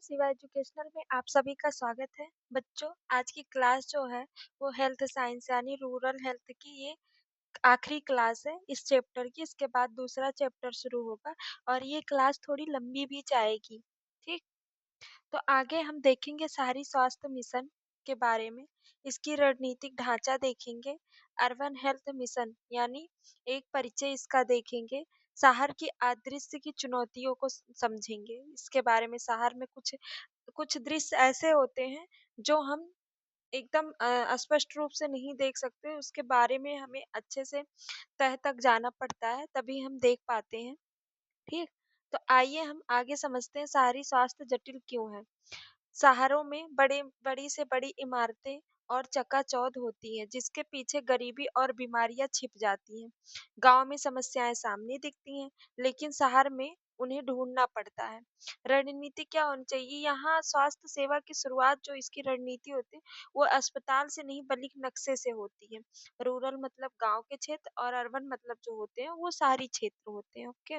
Shiva educational में आप सभी का स्वागत है। बच्चों, आज की क्लास जो है वो हेल्थ साइंस यानी रूरल हेल्थ की ये आखिरी क्लास है इस चैप्टर की। इसके बाद दूसरा चैप्टर शुरू होगा और ये क्लास थोड़ी लंबी भी जाएगी। ठीक, तो आगे हम देखेंगे शहरी स्वास्थ्य मिशन के बारे में, इसकी रणनीतिक ढांचा देखेंगे, अर्बन हेल्थ मिशन यानी एक परिचय इसका देखेंगे, शहर की अदृश्य की चुनौतियों को समझेंगे। इसके बारे में शहर में कुछ कुछ दृश्य ऐसे होते हैं जो हम एकदम स्पष्ट रूप से नहीं देख सकते, उसके बारे में हमें अच्छे से तह तक जाना पड़ता है तभी हम देख पाते हैं। ठीक, तो आइए हम आगे समझते हैं शहरी स्वास्थ्य जटिल क्यों है। शहरों में बड़ी से बड़ी इमारतें और चकाचौंध होती हैं जिसके पीछे गरीबी और बीमारियां छिप जाती हैं। गांव में समस्याएं सामने दिखती हैं लेकिन शहर में उन्हें ढूंढना पड़ता है। रणनीति क्या होनी चाहिए यहाँ स्वास्थ्य सेवा की शुरुआत, जो इसकी रणनीति होती है वो अस्पताल से नहीं बल्कि नक्शे से होती है। रूरल मतलब गांव के क्षेत्र और अर्बन मतलब जो होते हैं वो शहरी क्षेत्र होते हैं। ओके,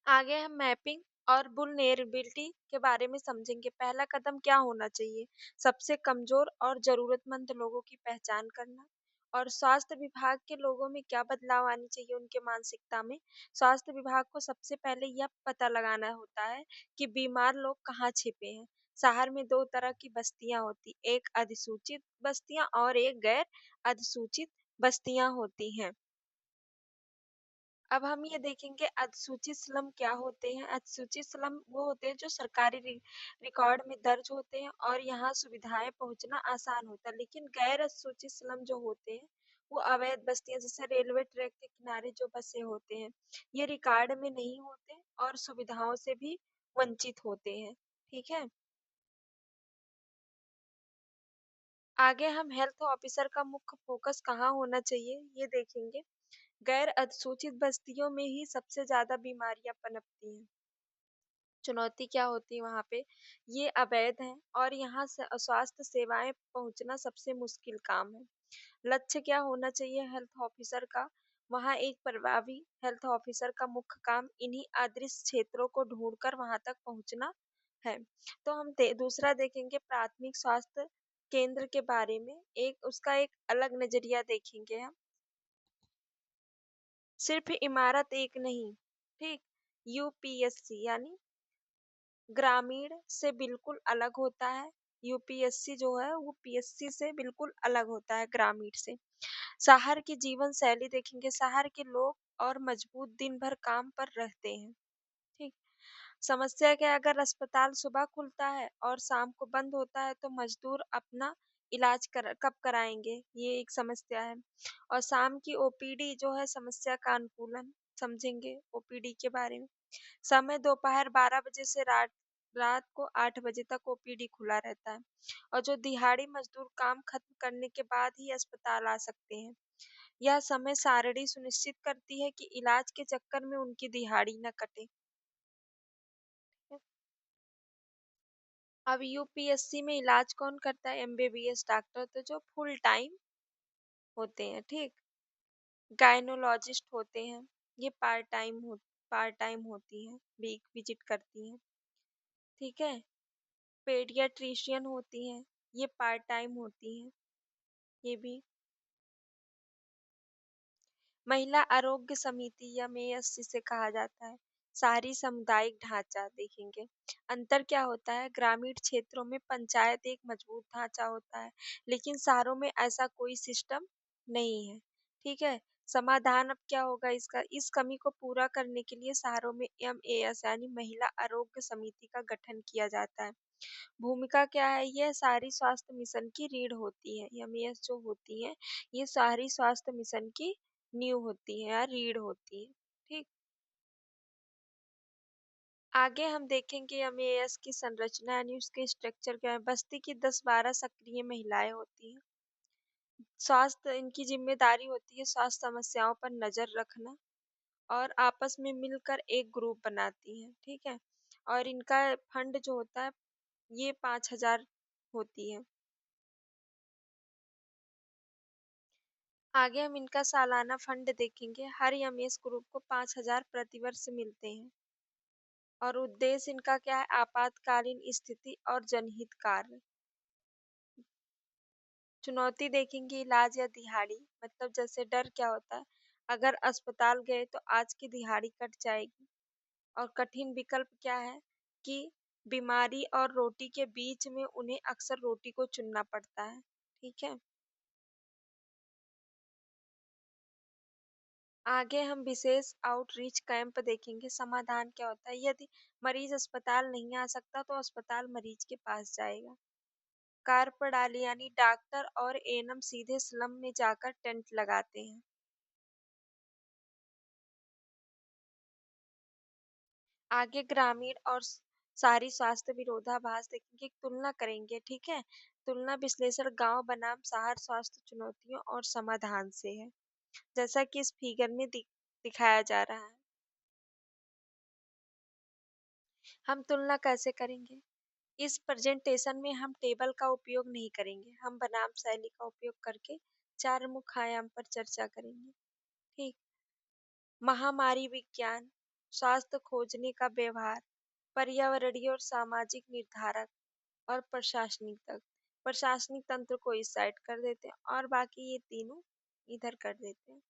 आगे हम मैपिंग और वुलनेरेबिलिटी के बारे में समझेंगे। पहला कदम क्या होना चाहिए? सबसे कमजोर और जरूरतमंद लोगों की पहचान करना। और स्वास्थ्य विभाग के लोगों में क्या बदलाव आनी चाहिए उनके मानसिकता में? स्वास्थ्य विभाग को सबसे पहले यह पता लगाना होता है कि बीमार लोग कहाँ छिपे हैं। शहर में दो तरह की बस्तियां होती, एक अधिसूचित बस्तियां और एक गैर अधिसूचित बस्तियां होती हैं। अब हम ये देखेंगे अधिसूचित स्लम क्या होते हैं। अधिसूचित स्लम वो होते हैं जो सरकारी रिकॉर्ड में दर्ज होते हैं और यहाँ सुविधाएं पहुंचना आसान होता है। लेकिन गैर अधिसूचित स्लम जो होते हैं वो अवैध बस्तियां, जैसे रेलवे ट्रैक के किनारे जो बसे होते हैं, ये रिकॉर्ड में नहीं होते और सुविधाओं से भी वंचित होते हैं। ठीक है, आगे हम हेल्थ ऑफिसर का मुख्य फोकस कहाँ होना चाहिए ये देखेंगे। गैर अधिसूचित बस्तियों में ही सबसे ज्यादा बीमारियां पनपती हैं। चुनौती क्या होती है वहाँ पे? ये अवैध है और यहाँ स्वास्थ्य सेवाएं पहुँचना सबसे मुश्किल काम है। लक्ष्य क्या होना चाहिए हेल्थ ऑफिसर का? वहाँ एक प्रभावी हेल्थ ऑफिसर का मुख्य काम इन्हीं अदृश्य क्षेत्रों को ढूंढकर वहाँ तक पहुँचना है। तो हम दूसरा देखेंगे प्राथमिक स्वास्थ्य केंद्र के बारे में, एक उसका एक अलग नजरिया देखेंगे हम। सिर्फ इमारत एक नहीं, ठीक, यूपीएससी यानी ग्रामीण से बिल्कुल अलग होता है। यूपीएससी जो है वो पीएससी से बिल्कुल अलग होता है ग्रामीण से। शहर की जीवन शैली देखेंगे, शहर के लोग और मजबूत दिन भर काम पर रहते हैं। ठीक, समस्या क्या है, अगर अस्पताल सुबह खुलता है और शाम को बंद होता है तो मजदूर अपना इलाज कब कराएंगे, ये एक समस्या है। और शाम की ओपीडी जो है समस्या का अनुकूलन समझेंगे ओपीडी के बारे में। समय दोपहर 12 बजे से रात रात को 8 बजे तक ओपीडी खुला रहता है और जो दिहाड़ी मजदूर काम खत्म करने के बाद ही अस्पताल आ सकते हैं। यह समय सारणी सुनिश्चित करती है कि इलाज के चक्कर में उनकी दिहाड़ी न कटे। अब यूपीएससी में इलाज कौन करता है? एमबीबीएस डॉक्टर, तो जो फुल टाइम होते हैं। ठीक, गायनोलॉजिस्ट होते हैं, ये पार्ट टाइम होती हैं, वीक विजिट करती हैं। ठीक है, पेडियाट्रिशियन होती हैं, ये पार्ट टाइम होती हैं, ये भी। महिला आरोग्य समिति या मेयस जिसे कहा जाता है, शहरी सामुदायिक ढांचा देखेंगे। अंतर क्या होता है? ग्रामीण क्षेत्रों में पंचायत एक मजबूत ढांचा होता है लेकिन शहरों में ऐसा कोई सिस्टम नहीं है। ठीक है, समाधान अब क्या होगा इसका? इस कमी को पूरा करने के लिए शहरों में एमएएस यानी महिला आरोग्य समिति का गठन किया जाता है। भूमिका क्या है? यह शहरी स्वास्थ्य मिशन की रीढ़ होती है। एमईएस जो होती है ये शहरी स्वास्थ्य मिशन की नींव होती है या रीढ़ होती है। ठीक, आगे हम देखेंगे एमईएस की संरचना यानी उसके स्ट्रक्चर क्या है। बस्ती की 10-12 सक्रिय महिलाएं होती हैं। स्वास्थ्य इनकी जिम्मेदारी होती है स्वास्थ्य समस्याओं पर नजर रखना और आपस में मिलकर एक ग्रुप बनाती हैं। ठीक है, और इनका फंड जो होता है ये 5,000 होती है। आगे हम इनका सालाना फंड देखेंगे। हर एमएस ग्रुप को 5,000 प्रतिवर्ष मिलते हैं। और उद्देश्य इनका क्या है? आपातकालीन स्थिति और जनहित कार्य। चुनौती देखेंगे इलाज या दिहाड़ी, मतलब जैसे डर क्या होता है, अगर अस्पताल गए तो आज की दिहाड़ी कट जाएगी। और कठिन विकल्प क्या है कि बीमारी और रोटी के बीच में उन्हें अक्सर रोटी को चुनना पड़ता है। ठीक है। आगे हम विशेष आउटरीच कैंप देखेंगे। समाधान क्या होता है, यदि मरीज अस्पताल नहीं आ सकता तो अस्पताल मरीज के पास जाएगा। कार्य प्रणाली यानी डॉक्टर और एएनएम सीधे स्लम में जाकर टेंट लगाते हैं। आगे ग्रामीण और शहरी स्वास्थ्य विरोधाभास देखेंगे, तुलना करेंगे। ठीक है। तुलना विश्लेषण गांव बनाम शहर स्वास्थ्य चुनौतियों और समाधान से है, जैसा कि इस फिगर में दिखाया जा रहा है। हम तुलना कैसे करेंगे? इस प्रेजेंटेशन में हम टेबल का उपयोग नहीं करेंगे, हम बनाम शैली का उपयोग करके चार मुख्य आयाम पर चर्चा करेंगे। ठीक। महामारी विज्ञान, स्वास्थ्य खोजने का व्यवहार, पर्यावरणीय और सामाजिक निर्धारक, और प्रशासनिक तक। प्रशासनिक तंत्र को इस साइड कर देते हैं और बाकी ये तीनों इधर कर देते हैं।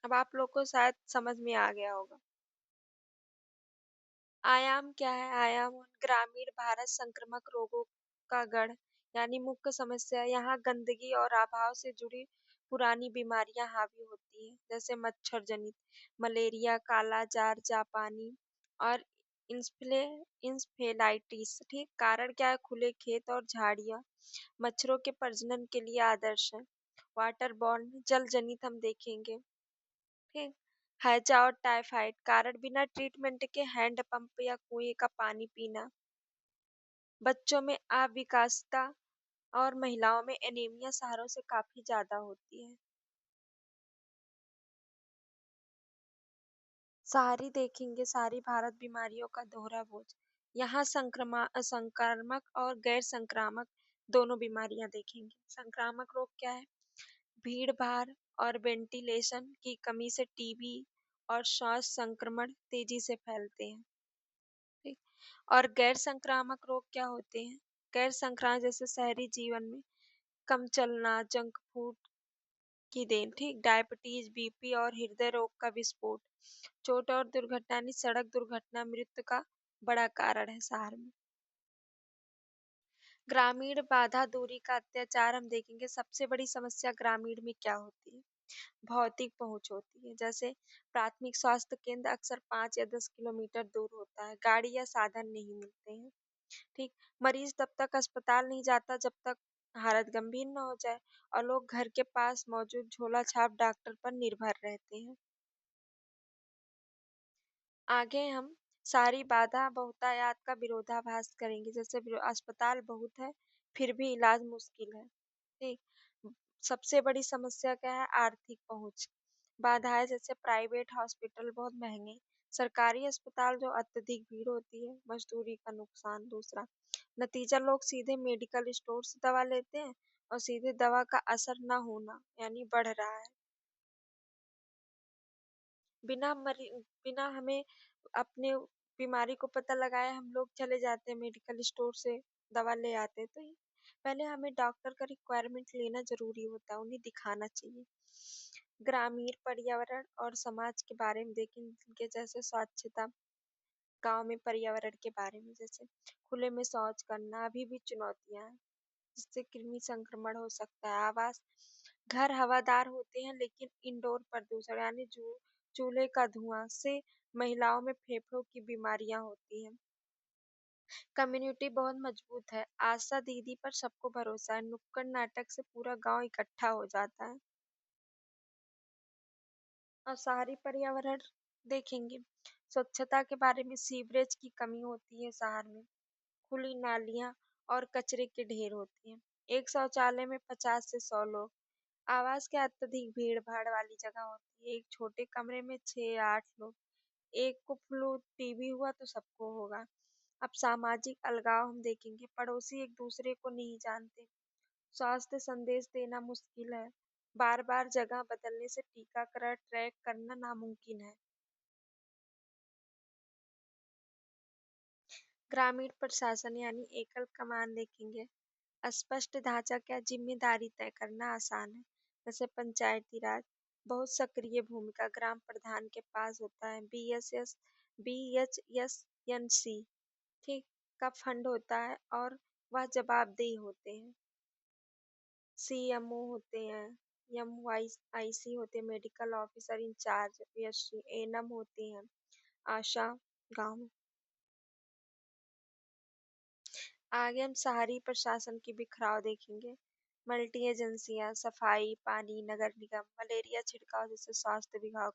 अब आप लोग को शायद समझ में आ गया होगा। आयाम क्या है? आयाम ग्रामीण भारत संक्रामक रोगों का गढ़, यानी मुख्य समस्या यहाँ गंदगी और अभाव से जुड़ी पुरानी बीमारियां हावी होती हैं, जैसे मच्छर जनित मलेरिया, काला जार, जापानी और इंसफ्ले इंसफेलाइटिस। ठीक। कारण क्या है? खुले खेत और झाड़ियाँ मच्छरों के प्रजनन के लिए आदर्श है। वाटर बॉर्न जल जनित हम देखेंगे। ठीक। हैजा और टाइफाइड कारण बिना ट्रीटमेंट के हैंड पंप या कुएं का पानी पीना। बच्चों में अविकासिता और महिलाओं में एनीमिया शहरों से काफी ज्यादा होती है। सारी देखेंगे, सारी भारत बीमारियों का दोहरा बोझ। यहाँ संक्रामक और गैर संक्रामक दोनों बीमारियां देखेंगे। संक्रामक रोग क्या है? भीड़ भाड़ और वेंटिलेशन की कमी से टीबी और श्वास संक्रमण तेजी से फैलते हैं। ठीक। और गैर संक्रामक रोग क्या होते हैं? गैर संक्रामक जैसे शहरी जीवन में कम चलना, जंक फूड की देन। ठीक। डायबिटीज, बीपी और हृदय रोग का विस्फोट, चोट और दुर्घटना यानी सड़क दुर्घटना मृत्यु का बड़ा कारण है शहर में। ग्रामीण बाधा दूरी का अत्याचार हम देखेंगे। सबसे बड़ी समस्या ग्रामीण में क्या होती है? भौतिक पहुंच होती है, जैसे प्राथमिक स्वास्थ्य केंद्र अक्सर 5 या 10 किलोमीटर दूर होता है, गाड़ी या साधन नहीं मिलते हैं। ठीक। मरीज तब तक अस्पताल नहीं जाता जब तक हालत गंभीर न हो जाए, और लोग घर के पास मौजूद झोला छाप डॉक्टर पर निर्भर रहते हैं। आगे हम सारी बाधा बहुतायात का विरोधाभास करेंगे, जैसे अस्पताल बहुत है फिर भी इलाज मुश्किल है। ठीक। सबसे बड़ी समस्या क्या है? आर्थिक पहुंच बाधाएं, जैसे प्राइवेट हॉस्पिटल बहुत महंगे, सरकारी अस्पताल जो अत्यधिक भीड़ होती है, मजदूरी का नुकसान। दूसरा नतीजा, लोग सीधे मेडिकल स्टोर से दवा लेते हैं और सीधे दवा का असर न होना यानी बढ़ रहा है। बिना हमें अपने बीमारी को पता लगाए हम लोग चले जाते हैं मेडिकल स्टोर से दवा ले आते हैं, तो ये पहले हमें डॉक्टर का रिक्वायरमेंट लेना जरूरी होता है, उन्हें दिखाना चाहिए। ग्रामीण पर्यावरण और समाज के बारे में देखेंगे, जैसे स्वच्छता, गांव में पर्यावरण के बारे में, जैसे खुले में शौच करना अभी भी चुनौतियां हैं, जिससे कृमि संक्रमण हो सकता है। आवास, घर हवादार होते हैं लेकिन इंडोर प्रदूषण यानी चूल्हे का धुआं से महिलाओं में फेफड़ों की बीमारियां होती हैं। कम्युनिटी बहुत मजबूत है, आशा दीदी पर सबको भरोसा है, नुक्कड़ नाटक से पूरा गांव इकट्ठा हो जाता है। और शहरी पर्यावरण देखेंगे, स्वच्छता के बारे में सीवरेज की कमी होती है शहर में, खुली नालियां और कचरे के ढेर होती हैं, एक शौचालय में 50 से 100 लोग। आवास के अत्यधिक भीड़ भाड़ वाली जगह होती है, एक छोटे कमरे में 6 या 8 लोग, एक को फ्लू टीबी हुआ तो सबको होगा। अब सामाजिक अलगाव हम देखेंगे, पड़ोसी एक दूसरे को नहीं जानते, स्वास्थ्य संदेश देना मुश्किल है, बार बार जगह बदलने से टीकाकरण ट्रैक करना नामुमकिन है। ग्रामीण प्रशासन यानी एकल कमान देखेंगे। स्पष्ट ढांचा क्या जिम्मेदारी तय करना आसान है। जैसे पंचायती राज, बहुत सक्रिय भूमिका ग्राम प्रधान के पास होता है। BHS, BHSNC ठीक का फंड होता है और वह जवाबदेही होते हैं। CMO होते हैं, MYIC होते हैं, medical officer incharge, PSC, ANM होते हैं, आशा गांव में। आगे हम शहरी प्रशासन की बिखराव देखेंगे। मल्टी एजेंसियां, सफाई, पानी, नगर निगम, मलेरिया छिड़काव जैसे स्वास्थ्य विभाग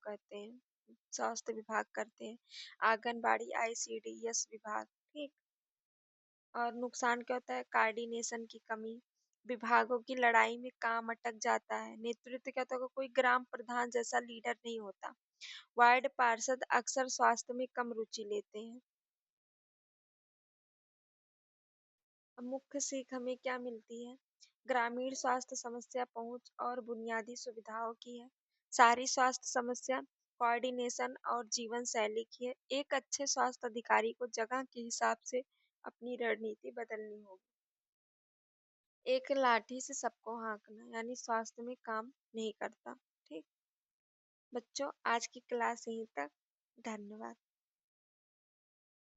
करते हैं। आंगनबाड़ी, ICDS विभाग ठीक। और नुकसान क्या होता है? कोऑर्डिनेशन की कमी, विभागों की लड़ाई में काम अटक जाता है। नेतृत्व क्या होता है? कोई ग्राम प्रधान जैसा लीडर नहीं होता। वार्ड पार्षद अक्सर स्वास्थ्य में कम रुचि लेते हैं। अब मुख्य सीख हमें क्या मिलती है? ग्रामीण स्वास्थ्य समस्या पहुंच और बुनियादी सुविधाओं की है। सारी स्वास्थ्य समस्या कोऑर्डिनेशन और जीवन शैली की है। एक अच्छे स्वास्थ्य अधिकारी को जगह के हिसाब से अपनी रणनीति बदलनी होगी। एक लाठी से सबको हाँकना यानी स्वास्थ्य में काम नहीं करता। ठीक बच्चों, आज की क्लास यहीं तक। धन्यवाद।